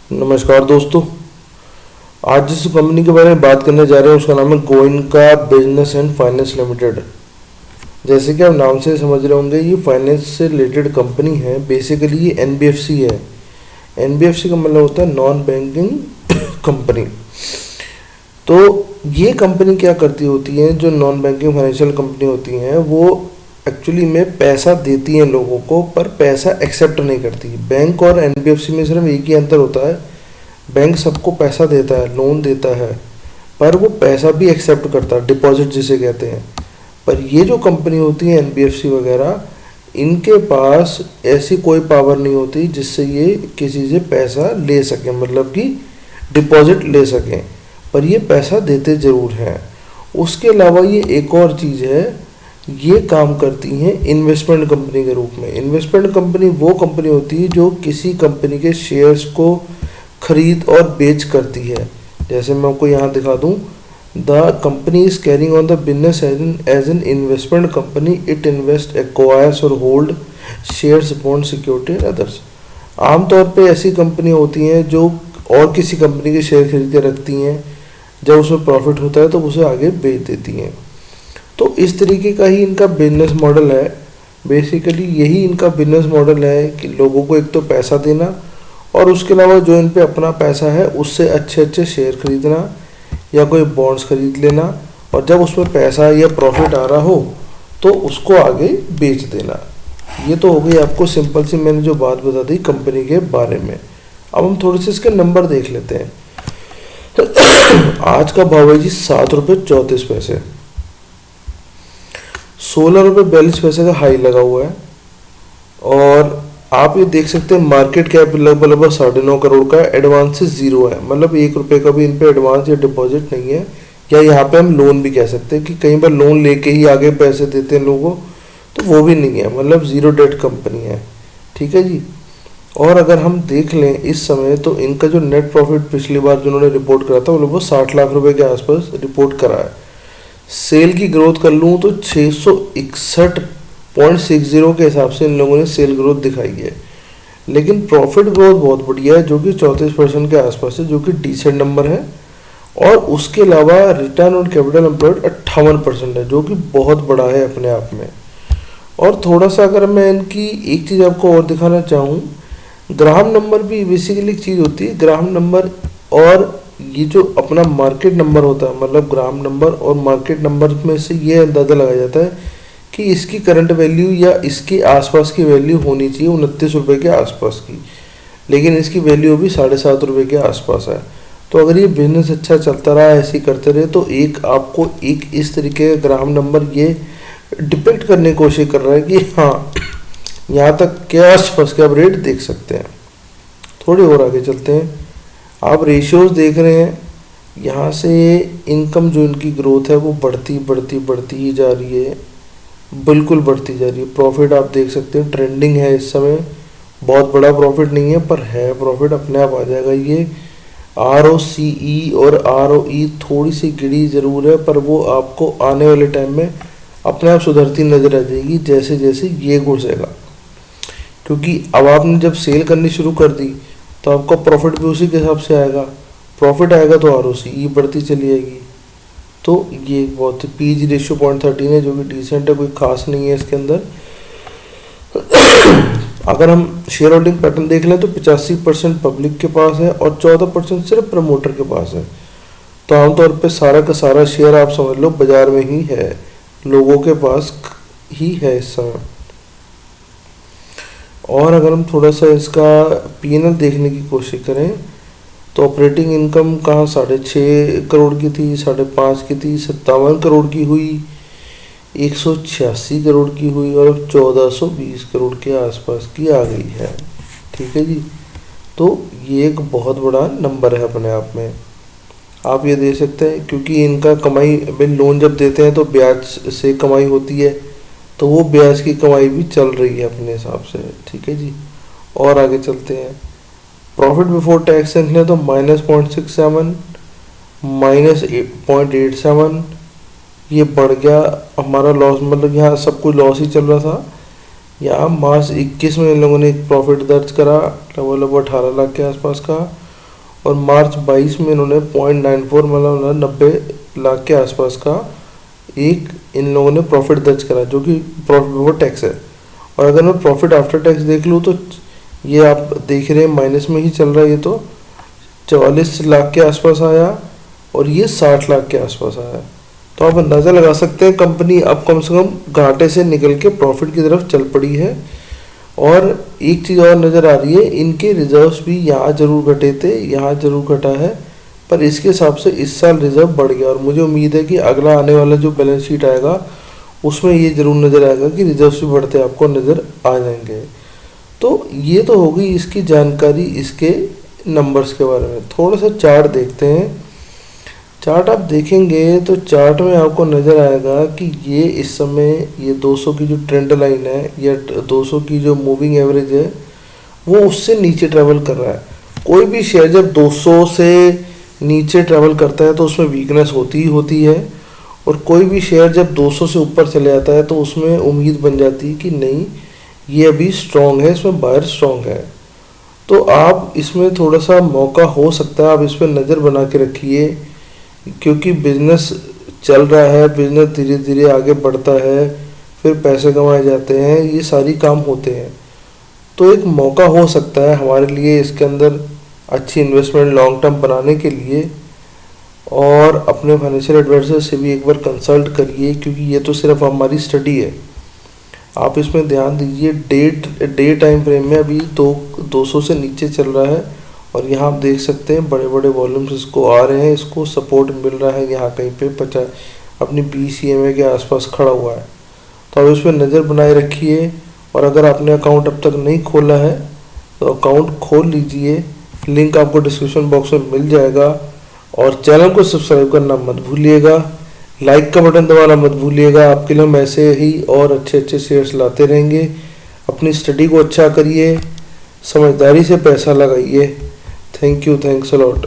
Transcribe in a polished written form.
नमस्कार दोस्तों। आज जिस कंपनी के बारे में बात करने जा रहे हैं उसका नाम है Goenka business and finance limited. जैसे कि आप नाम से समझ रहे होंगे, ये फाइनेंस से रिलेटेड कंपनी है। बेसिकली ये एनबीएफसी है। एनबीएफसी का मतलब होता है नॉन बैंकिंग कंपनी। तो ये कंपनी क्या करती होती है, जो नॉन बैंकिंग फाइनेंशियल कंपनी होती हैं वो एक्चुअली में पैसा देती हैं लोगों को, पर पैसा एक्सेप्ट नहीं करती। बैंक और एनबीएफसी में सिर्फ एक ही अंतर होता है, बैंक सबको पैसा देता है, लोन देता है, पर वो पैसा भी एक्सेप्ट करता है, डिपॉजिट जिसे कहते हैं। पर ये जो कंपनी होती है एनबीएफसी वगैरह, इनके पास ऐसी कोई पावर नहीं होती जिससे ये किसी से पैसा ले सकें, मतलब कि डिपॉजिट ले सकें, पर ये पैसा देते ज़रूर हैं। उसके अलावा ये एक और चीज़ है, ये काम करती हैं इन्वेस्टमेंट कंपनी के रूप में। इन्वेस्टमेंट कंपनी वो कंपनी होती है जो किसी कंपनी के शेयर्स को खरीद और बेच करती है। जैसे मैं आपको यहाँ दिखा दूँ, the company is carrying on the business as an investment company. It invest, acquires और hold shares, bond, security and others. आमतौर पे ऐसी कंपनियाँ होती हैं जो और किसी कंपनी के शेयर खरीद के रखती हैं, जब उसमें प्रॉफिट होता है तो उसे आगे बेच देती हैं। तो इस तरीके का ही इनका बिजनेस मॉडल है। बेसिकली यही इनका बिजनेस मॉडल है कि लोगों को एक तो पैसा देना, और उसके अलावा जो इन पे अपना पैसा है उससे अच्छे अच्छे शेयर खरीदना या कोई बॉन्ड्स खरीद लेना, और जब उसमें पैसा या प्रॉफिट आ रहा हो तो उसको आगे बेच देना। ये तो हो गई आपको सिंपल सी मैंने जो बात बता दी कंपनी के बारे में। अब हम थोड़े से इसके नंबर देख लेते हैं। आज का भाव है जी 7 रुपये 34 पैसे। 16 रुपये 42 पैसे का हाई लगा हुआ है। और आप ये देख सकते हैं मार्केट कैप लगभग 9.5 करोड़ का। एडवांस से जीरो है, मतलब 1 रुपये का भी इन पे एडवांस या डिपॉजिट नहीं है, या यहाँ पे हम लोन भी कह सकते हैं कि कई बार लोन लेके ही आगे पैसे देते हैं लोगों, तो वो भी नहीं है, मतलब जीरो डेट कंपनी है। ठीक है जी। और अगर हम देख लें इस समय, तो इनका जो नेट प्रॉफिट पिछली बार जिन्होंने रिपोर्ट करा था वो लगभग 60 लाख रुपए के आसपास रिपोर्ट करा है। सेल की ग्रोथ कर लूँ तो 661.60 के हिसाब से इन लोगों ने सेल ग्रोथ दिखाई है। लेकिन प्रॉफिट ग्रोथ बहुत बढ़िया है, जो कि 34% के आसपास है, जो कि डिसेंट नंबर है। और उसके अलावा रिटर्न ऑन कैपिटल एम्प्लॉयड 58% है, जो कि बहुत बड़ा है अपने आप में। और थोड़ा सा अगर मैं इनकी एक चीज़ आपको और दिखाना चाहूँ, ग्राहम नंबर भी बेसिकली एक चीज़ होती है। ग्राहम नंबर और ये जो अपना मार्केट नंबर होता है, मतलब ग्राम नंबर और मार्केट नंबर में से ये अंदाज़ा लगाया जाता है कि इसकी करंट वैल्यू या इसके आसपास की वैल्यू होनी चाहिए 29 रुपये के आसपास की, लेकिन इसकी वैल्यू भी 7.5 रुपये के आसपास है। तो अगर ये बिजनेस अच्छा चलता रहा, ऐसे ही करते रहे, तो एक आपको एक इस तरीके का ग्राम नंबर ये डिपेक्ट करने की कोशिश कर रहा है कि हाँ, यहाँ तक के आसपास के आप रेट देख सकते हैं। थोड़ी और आगे चलते हैं। आप रेशियोज देख रहे हैं, यहाँ से इनकम जो इनकी ग्रोथ है वो बढ़ती बढ़ती बढ़ती ही जा रही है, बिल्कुल बढ़ती जा रही है। प्रॉफिट आप देख सकते हैं ट्रेंडिंग है इस समय, बहुत बड़ा प्रॉफिट नहीं है पर है प्रॉफिट, अपने आप आ जाएगा। ये ROCE और ROE थोड़ी सी गिरी ज़रूर है, पर वो आपको आने वाले टाइम में अपने आप सुधरती नज़र आ जाएगी जैसे जैसे ये घुसेगा। क्योंकि अब आपने जब सेल करनी शुरू कर दी तो आपका प्रॉफिट भी उसी के हिसाब से आएगा। प्रॉफिट आएगा तो ROCE बढ़ती चली जाएगी। तो ये बहुत PE रेशियो 0.13 है, जो कि डिसेंट है, कोई खास नहीं है इसके अंदर। अगर हम शेयर होल्डिंग पैटर्न देख लें तो 85% पब्लिक के पास है और 14% सिर्फ प्रमोटर के पास है। तो आमतौर पे सारा का सारा शेयर आप समझ लो बाजार में ही है, लोगों के पास ही है इस समय। और अगर हम थोड़ा सा इसका P&L देखने की कोशिश करें तो ऑपरेटिंग इनकम कहाँ 6.5 करोड़ की थी, 5.5 की थी, 57 करोड़ की हुई, 186 करोड़ की हुई और 1420 करोड़ के आसपास की आ गई है। ठीक है जी। तो ये एक बहुत बड़ा नंबर है अपने आप में, आप ये दे सकते हैं। क्योंकि इनका कमाई, भाई लोन जब देते हैं तो ब्याज से कमाई होती है, तो वो ब्याज की कमाई भी चल रही है अपने हिसाब से। ठीक है जी। और आगे चलते हैं। प्रॉफिट बिफोर टैक्स देख लें तो -0.67, -0.87, ये बढ़ गया हमारा लॉस, मतलब यहाँ सब कुछ लॉस ही चल रहा था। यहाँ मार्च 21 में इन लोगों ने एक प्रॉफिट दर्ज करा लगभग 18 लाख के आसपास का, और मार्च 22 में इन्होंने 0.94 मतलब 90 लाख के आसपास का एक इन लोगों ने प्रॉफिट दर्ज करा, जो कि प्रॉफिट बिफोर टैक्स है। और अगर मैं प्रॉफिट आफ्टर टैक्स देख लूँ तो ये आप देख रहे हैं माइनस में ही चल रहा है। ये तो 44 लाख के आसपास आया और ये 60 लाख के आसपास आया। तो आप अंदाज़ा लगा सकते हैं कंपनी अब कम से कम घाटे से निकल के प्रॉफिट की तरफ चल पड़ी है। और एक चीज़ और नज़र आ रही है, इनके रिजर्व्स भी यहाँ जरूर घटे थे, यहाँ जरूर घटा है, पर इसके हिसाब से इस साल रिजर्व बढ़ गया। और मुझे उम्मीद है कि अगला आने वाला जो बैलेंस शीट आएगा उसमें ये जरूर नज़र आएगा कि रिजर्व्स भी बढ़ते आपको नज़र आ जाएंगे। तो ये तो हो गई इसकी जानकारी इसके नंबर्स के बारे में। थोड़ा सा चार्ट देखते हैं। चार्ट आप देखेंगे तो चार्ट में आपको नज़र आएगा कि ये इस समय ये 200 की जो ट्रेंड लाइन है या 200 की जो मूविंग एवरेज है वो उससे नीचे ट्रेवल कर रहा है। कोई भी शेयर जब 200 से नीचे ट्रेवल करता है तो उसमें वीकनेस होती ही होती है, और कोई भी शेयर जब 200 से ऊपर चले जाता है तो उसमें उम्मीद बन जाती है कि नहीं ये अभी स्ट्रॉन्ग है, इसमें बायर स्ट्रॉन्ग है। तो आप इसमें थोड़ा सा मौका हो सकता है, आप इस पर नज़र बना के रखिए, क्योंकि बिजनेस चल रहा है, बिजनेस धीरे धीरे आगे बढ़ता है, फिर पैसे कमाए जाते हैं, ये सारी काम होते हैं। तो एक मौका हो सकता है हमारे लिए इसके अंदर अच्छी इन्वेस्टमेंट लॉन्ग टर्म बनाने के लिए। और अपने फाइनेंशियल एडवाइजर से भी एक बार कंसल्ट करिए, क्योंकि ये तो सिर्फ हमारी स्टडी है। आप इसमें ध्यान दीजिए। डे टाइम फ्रेम में अभी 200 से नीचे चल रहा है, और यहाँ आप देख सकते हैं बड़े बड़े वॉल्यूम्स इसको आ रहे हैं, इसको सपोर्ट मिल रहा है यहाँ कहीं पे 50 अपनी BCMA के आसपास खड़ा हुआ है। तो आप इस पर नज़र बनाए रखिए। और अगर आपने अकाउंट अब तक नहीं खोला है तो अकाउंट खोल लीजिए, लिंक आपको डिस्क्रिप्शन बॉक्स में मिल जाएगा। और चैनल को सब्सक्राइब करना मत भूलिएगा, लाइक का बटन दबाना मत भूलिएगा। आपके लिए हम ऐसे ही और अच्छे अच्छे शेयर्स लाते रहेंगे। अपनी स्टडी को अच्छा करिए, समझदारी से पैसा लगाइए। Thank you, thanks a lot.